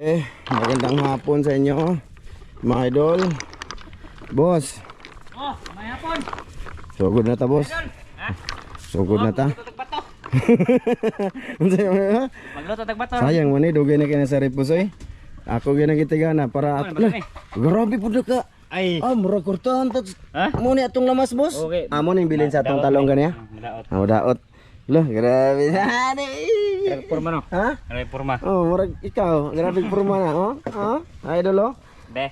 Magandang hapon sa inyo, mga idol. Boss. Oh, may hapon. Sugod na ta, boss. Ha? Sugod na ta. Magluto tagbato. Sayang man dugay na kina sa repusoy. Ako ginagitigana para grabe pud ka. Ay. Murag kurtahan ta. Ha? Mo ni atong lamas, boss. Okay. Amo ning bilin sa atong talong kaniya. Daot. Daot. Loh, grabe. Porma no. Ha? Ay porma. Murag ikaw, grabe porma na, idol, Be.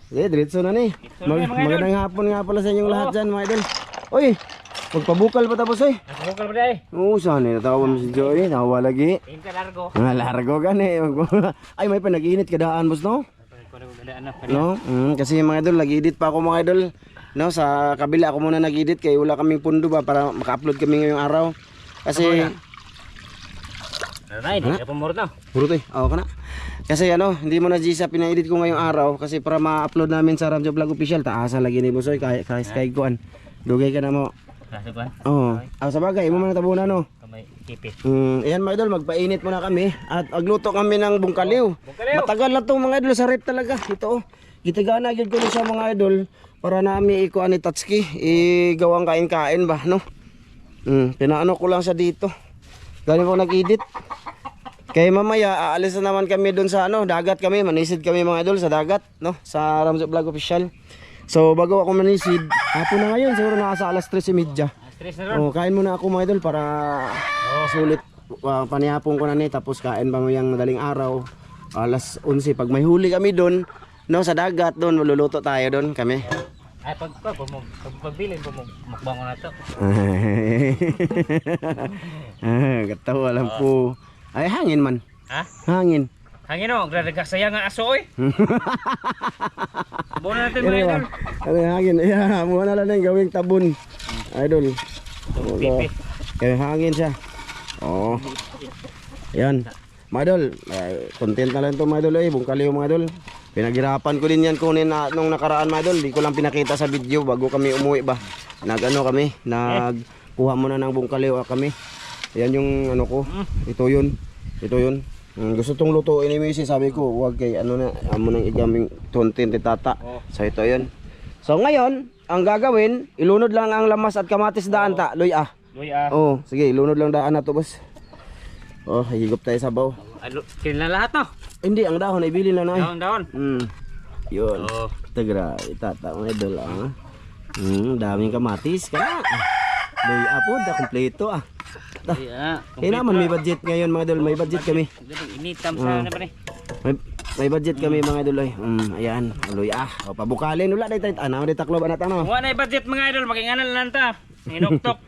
Sige, diretso na ni. Magandang hapon nga pala sa inyong lahat dyan, mga idol. Uy, magpabukal pa tapos, oy. Bukal pa dai. Saan eh, natawa mo si Joey, nawa lagi. Inta largo. Largo gani. Ay, may panag-init kadaan, boss, no? No? Kasi mga idol, nag-edit pa ako, mga idol. No, sa kabila ako muna nag-edit kaya wala kaming pundo ba para maka-upload kami ngayong araw. Kasi Ay, di ka pumurot na. Puro to eh. Ka na. Kasi hindi mo na Gisa pina-edit ko ngayong araw kasi para ma-upload namin sa Ramjo Vlog Official. Taasa lagi ni Bosoy kay kuan. Dugay ka na mo. Kaso kuan. Sa bagay, mo man natabunan no. Kamay kipi. Ayan mga idol, magpainit muna kami at agluto kami ng bungkaliw. Matagal na tong mga idol sa rep talaga. Ito gitigana gyud ko ni sa mga idol para nami ikuan ni Tatsuki igawang kain-kain ba no. Pinaano ko lang sa dito. Galing ko nag-edit. Kaya mamaya aalis na naman kami doon sa dagat kami, manisid kami mga idol sa dagat, no, sa Ramzo Vlog Official. So bago ako manisid, hapon na ngayon, siguro nasa alas 3:30. Kain muna ako mga idol para sulit panihapon ko na ni, tapos kain pa mayang madaling araw, alas 11 pag may huli kami doon, no, sa dagat doon, maluluto tayo doon kami. Ay pagbilin mo mukbang ko na to. Katawa lang po. Ay hangin man. Ha? Hangin. Hangin o, gradaga sayang nga aso oy. Buona natin mga idol. Ano hangin? Muna lang yung gawing tabon. Idol. Pipi. Kaya hangin siya. Yan. Mga idol, content na lang ito mga idol. Bungkaliw mga idol. Pinaghirapan ko din yan kunin nung nakaraan mga idol. Di ko lang pinakita sa video bago kami umuwi ba. Nagkuha muna ng bungkaliw kami. Yan yung ko. Ito yun. Gusto tong lutuin ni Missy, sabi ko, wag kay amo nang igaming content ni tata. So ito yun. So ngayon, ang gagawin, ilunod lang ang lamas at kamatis daan ta. Luy. Sige, ilunod lang daan na to, boss. Higop tayo sa baw. Kailan lahat no? Hindi, ang dahon ay bilin lang na. Dahon. Yun. Tagra, itata mga idol daming kamatis ka. Luy apod, kompleto naman may budget ngayon mga idol, may budget kami. Initam sa pa ni. May budget kami mga idol ayan, luy pabukalin wala day tay taklob ana tano. Wala na budget mga idol, makinganal lang ta. Inuktok.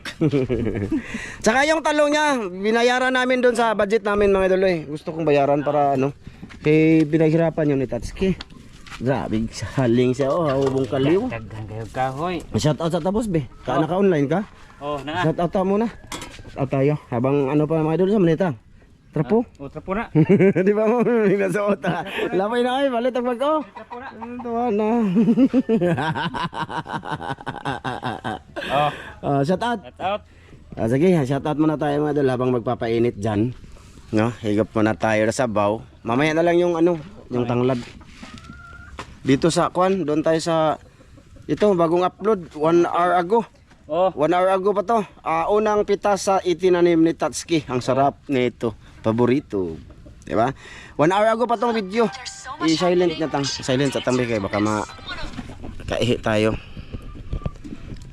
Tsaka yung talong niya, binayaran namin doon sa budget namin mga idol Gusto kong bayaran para kay pinaghirapan yun ni Tatsuki. Grabe, haling siya hubong kaliw. Daghan kayo kahoy. Shout out sa tapos be. Naka-online ka? Na. Shout out muna. Tayo habang pa mga idol sa manita. Trapo? Trapo na. Di ba mo nasa ota? Lapay na kayo, balit ang pag Trapo na. Tuwa na. Shout out. Sige, shout out muna tayo mga idol habang magpapainit dyan. No, higop muna tayo na sabaw. Mamaya na lang yung yung tanglad. Dito sa doon tayo sa ito bagong upload 1 hour ago. 1 hour ago pa to. Unang pitas sa itinanim ni Tatsuki. Ang sarap nito. Paborito. Diba? 1 hour ago pa tong video. I-silent na silent sa tambi kayo. Baka kaihi tayo.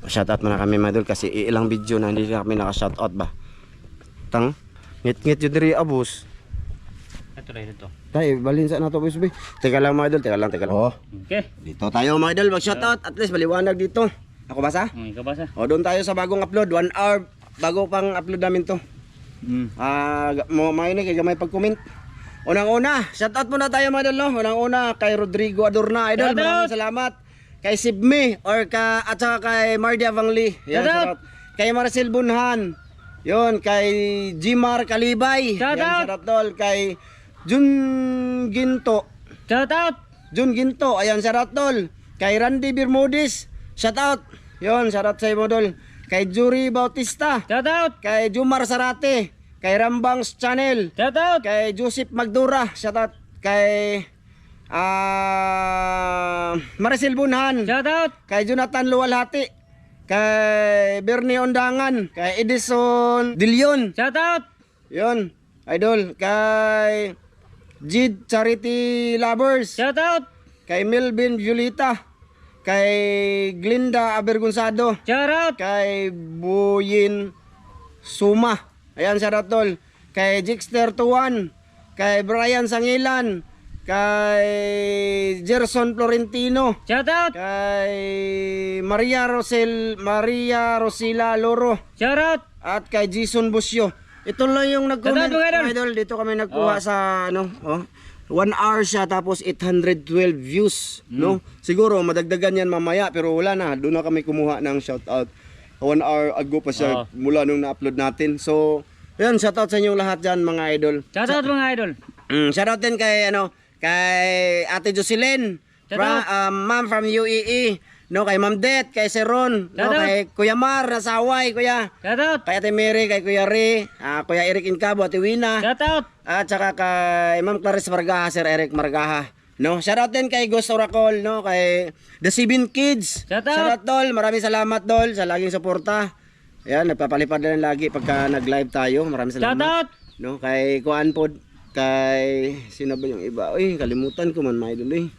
Shoutout muna kami mga idol. Kasi ilang video na hindi kami naka-shoutout ba. Ngit-ngit yun diri abos. Ito na ito. Tayo, balin sa nato boss. Teka lang mga idol. Teka lang. Okay. Dito tayo mga idol. Mag-shoutout. At least maliwanag dito. Ako basa? Ikaw basa. Doon tayo sa bagong upload, 1 hour bago pang upload namin to. May gamay pag-comment. Unang-una, shoutout muna tayo mga idol, no? Unang-una kay Rodrigo Adorna, idol. Maraming salamat. Kay Sibme at saka kay Mardia Vangli. Yan, shoutout. Kay Marcel Bunhan. Yon, kay Jimar Kalibay. Shoutout tol. Kay Jun Ginto. Shoutout. Jun Ginto, ayan, shoutout tol. Kay Randy Bermudez. Shoutout. Yon, shoutout sa iyo dol. Kay Juri Bautista. Shoutout. Kay Jumar Sarate. Kay Rambangs Channel. Shoutout. Kay Joseph Magdura. Shoutout. kay Maricel Bunhan, Shout out. kay Jonathan Luwalhati, kay Bernie Ondangan, kay Edison Dilion. Shout out. Yun, idol. Kay Jid Charity Lovers, Shout out. kay Melvin Violeta, kay Glinda Abergonzado, Shout out. kay Buyin Suma. Ayan, shout out tol. Kay Jixter Tuwan, kay Brian Sangilan, kay Gerson Florentino, Shout out. kay Maria Rosila Loro, Shout out. at kay Jason Busyo. Ito lang yung nag-comment, Shout out, mga idol. idol. Dito kami nagkuha sa ano, 1 hour siya tapos 812 views, no? Siguro madagdagan yan mamaya pero wala na. Doon na kami kumuha ng shoutout. 1 hour ago pa siya mula nung na-upload natin. So, yun, shoutout sa inyong lahat dyan mga idol. Shout out mga idol. Shoutout din kay kay Ate Jocelyn, ma'am from UAE, no, kay Ma'am Det, kay Seron, no, Shoutout. kay Kuya Mar Nasaway, kuya. Shout out. Kay Ate Mary, kay Kuya Ri, Kuya Eric Incabo, Ate Wina, Shout out. at saka kay Ma'am Clarice Margaha, Sir Eric Margaha. No, shoutout din kay Ghost Oracle, no, kay The Seven Kids. Shoutout. Shoutout Dol, maraming salamat Dol sa laging suporta. Ayan, nagpapalipad na lang lagi pagka nag-live tayo. Maraming salamat. Shout out. No, kay Kuan Pod, kay sino ba yung iba? Uy, kalimutan ko man mga idol eh.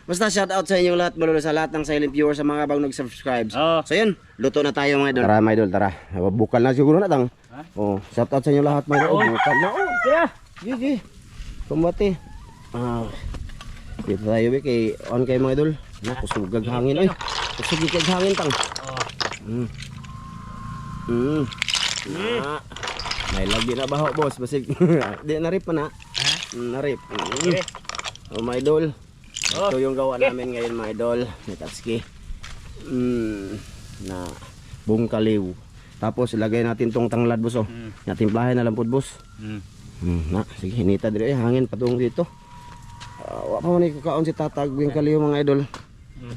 Basta shoutout sa inyong lahat, malula sa lahat ng silent viewers, sa mga bagong nag-subscribe. Oh. So yun, luto na tayo mga idol. Tara mga idol, tara. Bukal na siguro na tang. Oh, shoutout sa inyong lahat mga idol. Bukal na. Oh, Yeah. Gigi. Kumbati. Dito tayo kay on kay mga idol. Na kusugag hangin oy. Kusugig kag hangin tang. May lagi na baho boss, basig. Di narip pa na. Narip. Oh mga idol. Ito yung gawa namin ngayon mga idol. Ni Tatsuki. Na bungkaliw. Tapos ilagay natin tong tanglad boss oh. Natimplahin na lang pod boss. Na, sige, hinita dito hangin patung dito. Wa pa man ikukaon si Tatag yung kaliw mga idol.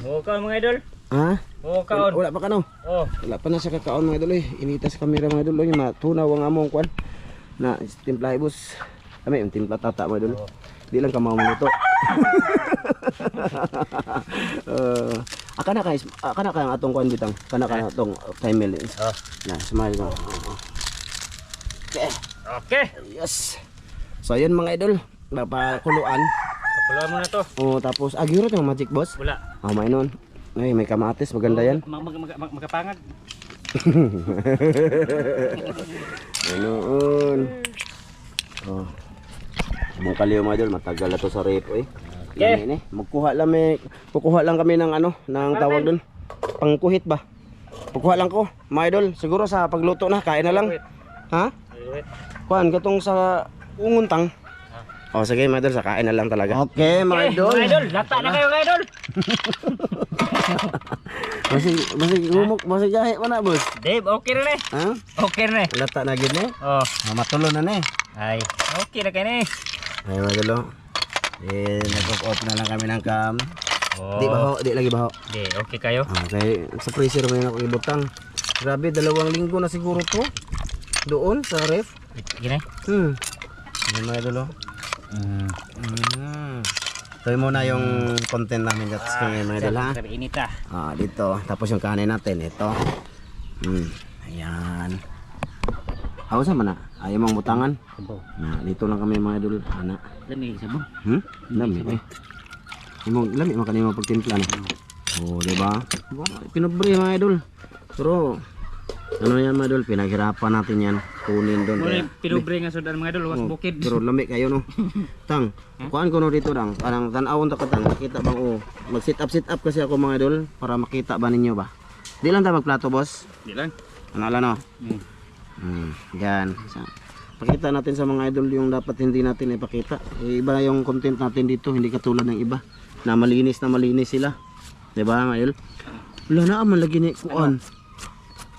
Oo kaon mga idol. Ha? Oo kaon. Wala pa ka no? Oh. Wala pa na sa kakaon mga idol eh. Inita sa kamera mga idol. Yung matunaw ang among kwan. Na timplahe boss. Kami yung timpla tata mga idol. Di lang kamaw mo nito. Akana ka ang atong kwan bitang. Kana ka atong time melons. Na, smile mo. Okay. Okay. Yes. So yun mga idol. Napakuluan. Pakuloan mo na to. Oh, tapos agiro yung magic boss. Wala. May nun. Ay, may kamatis, maganda yan. Magkapangag. Ganoon. Oh. Mong kaliw mga idol, matagal na to sa rep eh. Okay. Yan, kukuha lang kami ng ng tawag doon. Pangkuhit ba? Kukuha lang ko, mga idol. Siguro sa pagluto na, kain na lang. Ha? Kuan katong sa unguntang. Oh, sige mga idol, sa kain na lang talaga. Okay, mga idol. Mga idol, lata na kayo mga idol. Masig gahe pa na, boss. Dave, okay na eh. Ha? Okay na eh. Lata na gid ni. Oh. Matulo na ni. Ay, okay na kayo na eh. Ay, mga idol. Nag-off na lang kami ng cam. Oh. Di lagi baho. Di, okay kayo. Okay, sa freezer mo yung ako ibutang. Grabe, 2 linggo na siguro to. Doon sa ref. Gini? Yan mga idol. Ito muna yung content namin that's ngayon mga idol ha. Sabi inita. Dito. Tapos yung kanin natin. Ito. Ayan. Hawsa man na. Ayaw mong butangan. Dito lang kami mga idol. Ana. Lamig sabon. Lami eh. Lami makanimo pagtimpla na. Oh, diba? Pinobre mga idol. Pero ano yan mga idol, pinaghirapan natin yan. Kunin doon. Muna pinubre nga sudan mga idol, was bukid. Pero lami kayo no. Tang, kuhaan ko no dito lang. Parang tanawon ta katang. Makita bang mag-sit up kasi ako mga idol para makita ba ninyo ba? Di lang tayo magplato boss. Di lang. Ano no? Yan. Pakita natin sa mga idol yung dapat hindi natin ipakita. Iba yung content natin dito, hindi katulad ng iba. Na malinis sila. 'Di ba, mga idol? Wala na man lagi ni kuan.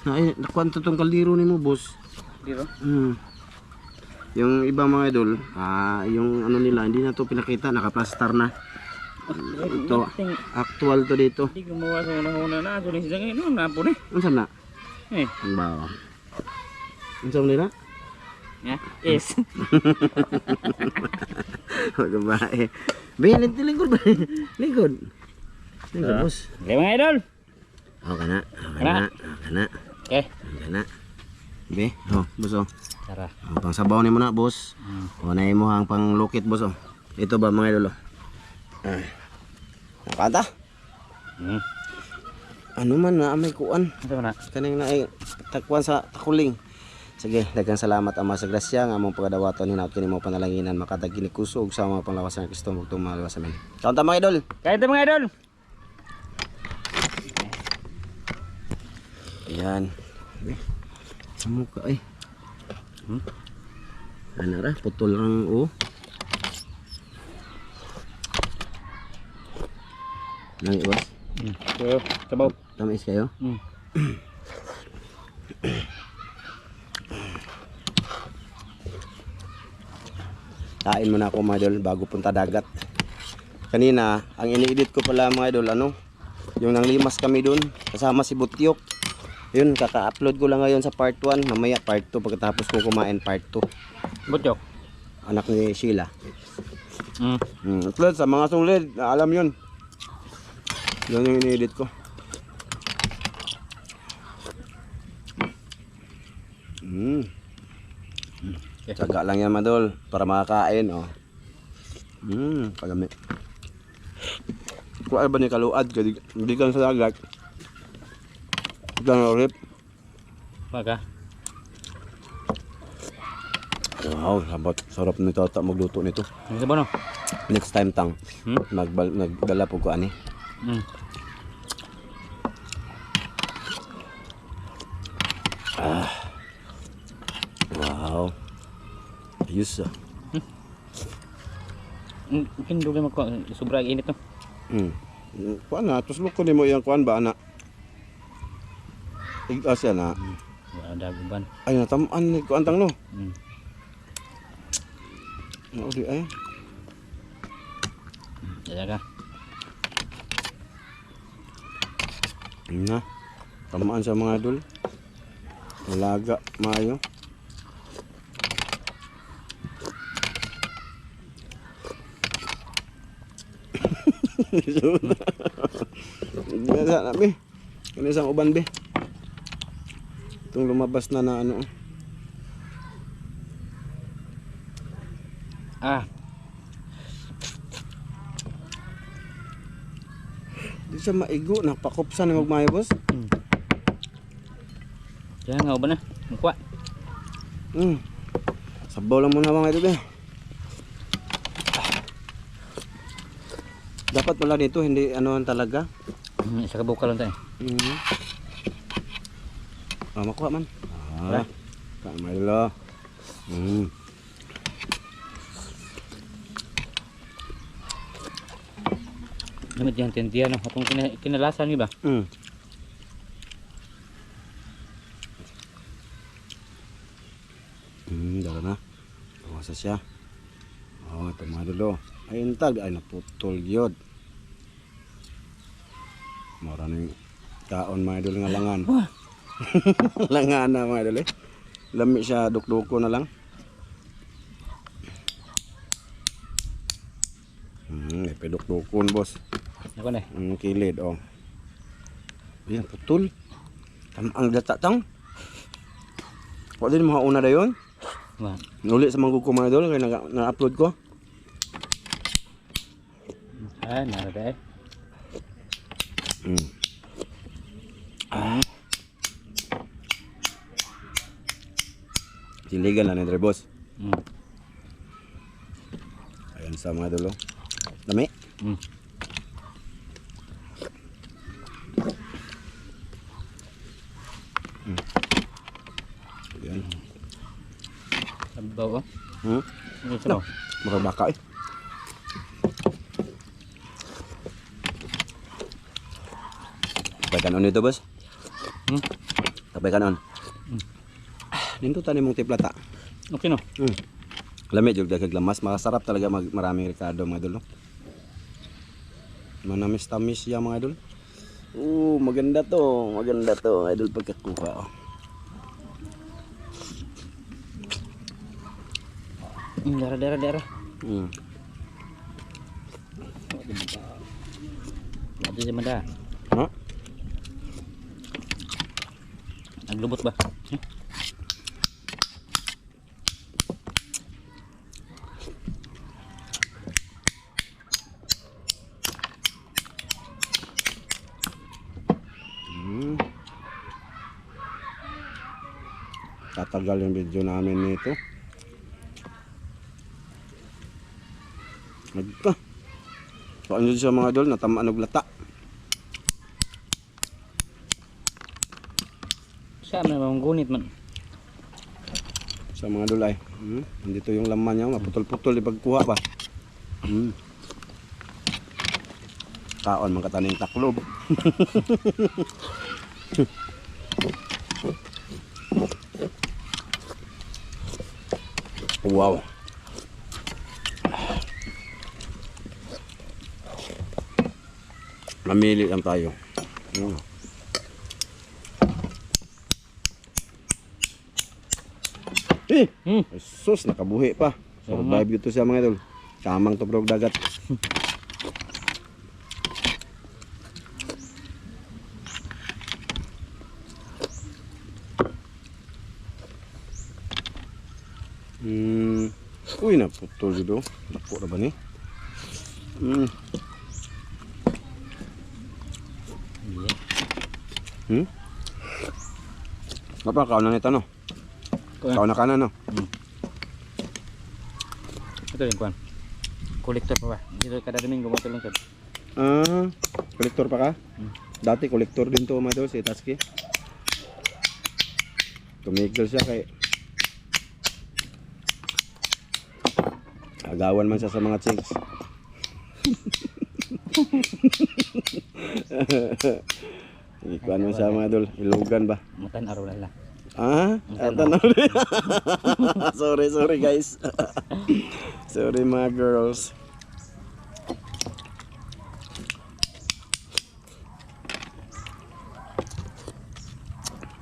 Nakuan to tong kaldero nimo, boss. Dito. Yung iba mga idol, yung ano nila, hindi na to pinakita, nakaplastar na. Ito, actual to dito. Hindi gumawa sa una-una na, so siya ngayon, napo na. Unsa na? Eh. Ang bawa. Unsa nila? Ya, is. Babae. Be, lingkod ba? Lingkod. Lingkod, boss. Okay mga idol. Oh, kana. Kana. Kana. Okay. Kana. Be, oh, boss oh. Tara. Ang pang sabaw ni mo na, boss. O na mo ang pang lukit, boss oh. Ito ba mga idol oh. Nakata? Ano man na may kuan. Ito na. Kaning na ay takwan sa takuling. Sige, daghang salamat Ama sa grasya nga among pagadawaton hinaut kini mo panalanginan makadagini kusog sa mga panglawas ng Kristo ug tumalawas sa amin. Kaunta mga idol. Kaya ito mga idol. Yan. Amo ka ay. Ano ra putol rang o. Nang iwas. So, sabaw. Tamis kayo. Kain muna ako mga idol bago punta dagat. Kanina, ang ini-edit ko pala mga idol, ano? Yung nanglimas kami dun, kasama si Butyok. Yun, kaka-upload ko lang ngayon sa part 1. Mamaya part 2 pagkatapos ko kumain part 2. Butyok. Anak ni Sheila. Upload sa mga sulid, alam yun. Yun yung ini-edit ko. Tsaga lang yan madol para makakain oh. Pagami. Kuha ba ni kaluad kadi hindi kan sa dagat. Dan orip. Maka. Wow, sabat sarap nito ta magluto nito. Ano sabaw no? Next time tang. Nagdala po ko ani. Wow. Ayos ah. Mungkin dugay magkuha. Sobra init no. Kuan na, tuslok ko nimo yang kuan ba ana. Igas yan na. Wala daguban. Ay natamaan ni kuan tang no. Ano di ay. Jaga. Na. Tamaan sa mga idol. Malaga maayo. Biasa na be. Kani isang uban be. Itong lumabas na ano. Di siya maigo, napakopsan ng magmayo boss. Kaya nga ba na? Mukha. Sabaw lang muna mga idol eh. Dapat pala dito, hindi ano talaga. Isa ka bukal lang tayo. Makuha man. Kamay lo. Namit yan tindihan no. Atong kinalasan ni ba? Dala na. Tawasa siya. Oh, ito mga idol. Ay intag ay naputol gyud. Mara ning kaon mga idol nga langan. Langan na mga idol eh. Lami siya dukduko na lang. Ipidukdukon boss. Ako na. Kilid oh. Yan putol. Ang data tang. Wa din mga una dayon. Wah. Nuli sa mga mga idol kay na-upload ko. Nara eh. Siligan na ni Dre boss. Ayan sa mga idol. Dami. Ayan. Sabaw oh. Ano sabaw? Mura baka eh. Tapay kanon ito boss. Tapay kanon. Dito tani mong tiplata. Okay no. Lami jud dagag lamas, makasarap talaga maraming ricado mga idol. Manamis tamis ya mga idol. Maganda to, idol pagkakuha oh. Dara. Hmm. Ito si Manda. Ha? Naglubot ba? Hmm. Tatagal yung video namin nito. Nagka. So ano sa mga idol, natamaan og lata. Siya man manggunit man. Sa mga idol ay. Nandito yung laman niya, maputol-putol di pagkuha ba. Kaon man kataning taklob. Wow. Mamili lang tayo. Sus, nakabuhi pa. Survive ito siya mga idol. Tamang to bro dagat. Uy, naputol dito. Napo na ba ni? Apa kau nang ito no? Kau na kanan no? Ito yung kuan. Kolektor pa ba? Dito kada domingo mo tulong sad. Kolektor pa ka? Dati kolektor din to mga idol si Tatsuki. Tumigil siya kay agawan man siya sa mga chicks. Ikuan mo siya mga idol, ilugan ba? Matan araw na lang. Eto na. Sorry guys. Sorry mga girls.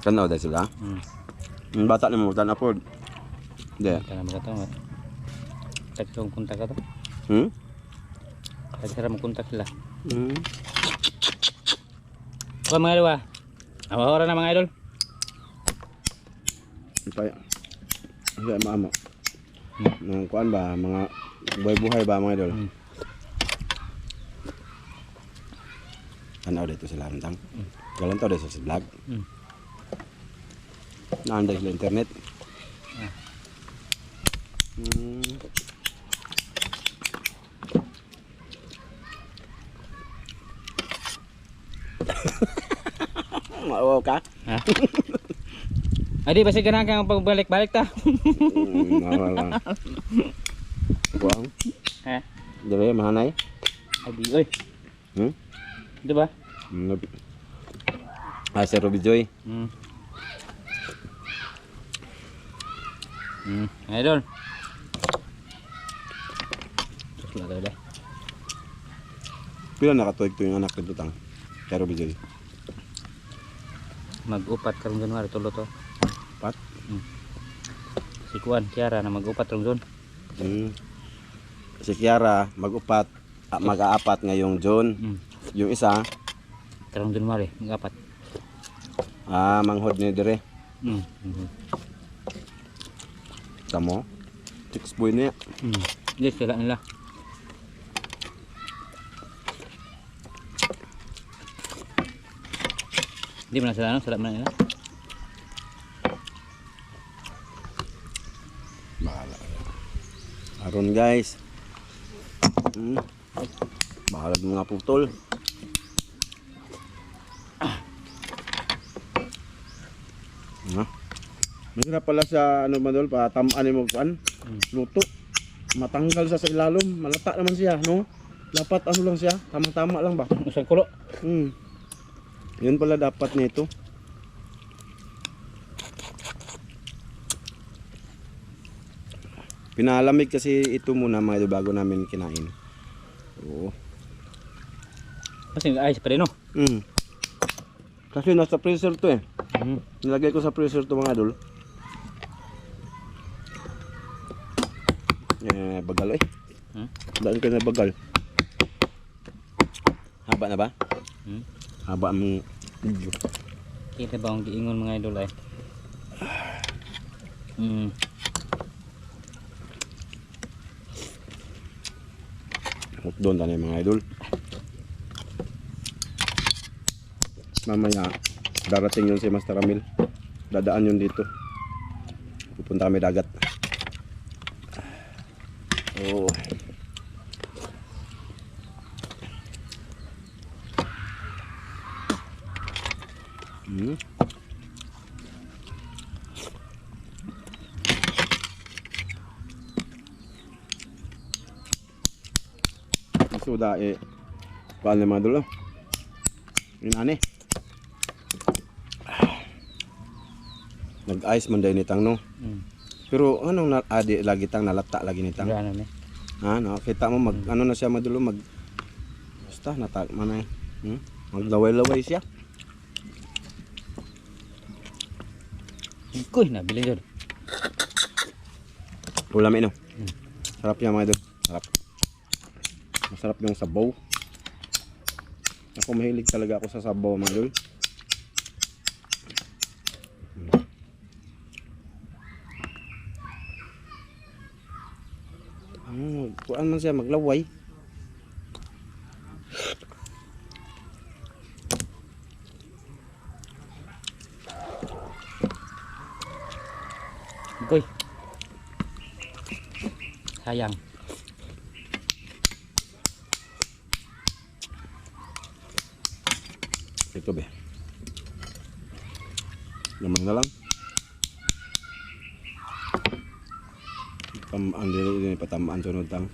Tanaw dahil sila? Yung bata ni mo, tanaw po. Hindi. Kana magataw. Tagsa mong kontak ka to. Tagsa mong kontak sila. Kuha mga idol ba? Awahora na mga idol. Ipay. Hindi maamo. Nang kuan ba, mga buhay-buhay ba mga idol? Tanaw dito sila rantang. Galang to dito sa vlog. Naanday sa internet. Maawaw ka? Ha? Adi basi ganahan kang pagbalik-balik ta. Nawala. Buang. Ha? Dire mahanay. Adi oy. Di ba? Si Ruby Joy. Idol. Wala daw deh. Pila nakatuig to yung anak nito tang. Kay Ruby Joy. Mag-upat karong January tulo to. Pat? Si Kuan Kiara na mag-upat karong June. Si Kiara mag-upat, mag-aapat ngayong June. Yung isa, karong January mag-apat. manghod ni dire. Tamo. Six boy niya. Yes, sila nila. Di mana sila, no? Sila mana nila. Bahala. Aron guys. Bahala ng mga putol. Mahirap pala sa ano madol pa tamaan mo kuan. Luto. Matanggal sa ilalom, malata naman siya, no? Dapat ano lang siya, tamang-tama lang ba? Usang kulo. Yun pala dapat nito. Pinalamig kasi ito muna mga idol bago namin kinain. Oo. Kasi ayos pa rin, no? Kasi nasa freezer to eh. Nilagay ko sa freezer to mga idol. bagal eh. Hmm? Daan ka na bagal. Haba na ba? Hmm? Haba ang video. Kita ba ang giingon mga idol ay? Doon tayo mga idol. Mamaya darating yun si Master Ramil. Dadaan yun dito. Pupunta kami dagat. Oh. Hmm. Sudah paano mga dulo? Inani. Nag-ice man dahil nitang no. Pero anong adi lagi tang nalata lagi nitang. Ano ni? Ha, nakita mo mag ano na siya madulo mag basta natag man ay. Maglaway-laway siya. Kuy na bilin jud. Ulam ino. Sarap niya mga idol. Sarap. Masarap yung sabaw. Ako mahilig talaga ako sa sabaw mga idol. Kuan man siya maglaway. Kuy. Sayang. Ito be. Naman na lang. Tamaan din patamaan sunod tang.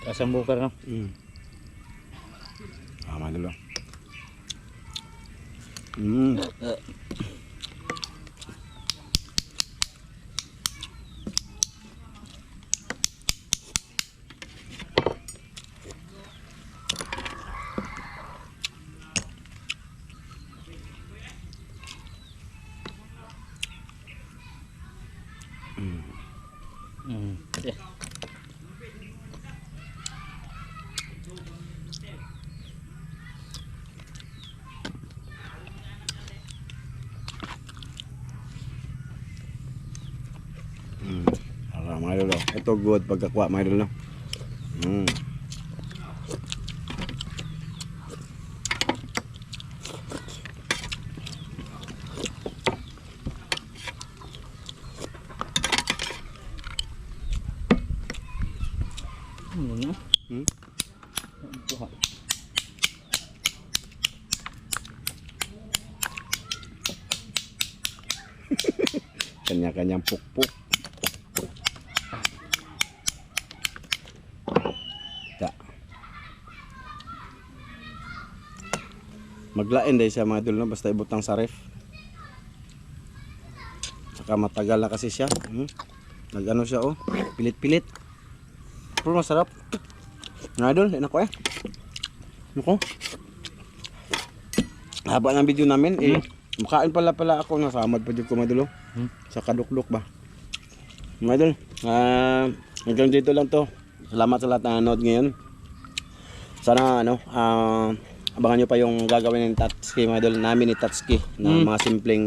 Asam bukar no. Tama dulu. Eh. Mga idol. Ito good pagkakuha mga idol no. Ano? Kanya-kanyang pukpuk. Ya. Maglain dahil siya mga idol no, basta ibutang sa ref. Saka matagal na kasi siya. Nag-ano siya oh, pilit-pilit. Pero masarap. Mga idol, yun ako eh. Ako. Haba ng video namin makain pala ako, nasamad pa dyan ko mga idol oh. Sa kaduklok ba. Mga idol, hanggang dito lang to. Salamat sa lahat na nanood ngayon. Sana abangan nyo pa yung gagawin ng Tatsuki mga idol namin ni Tatsuki na mga simpleng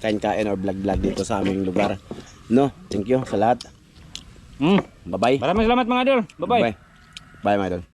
kain-kain or vlog-vlog dito sa aming lugar. No, thank you sa lahat. Bye-bye. Maraming salamat mga idol. Bye-bye. Bye mga idol.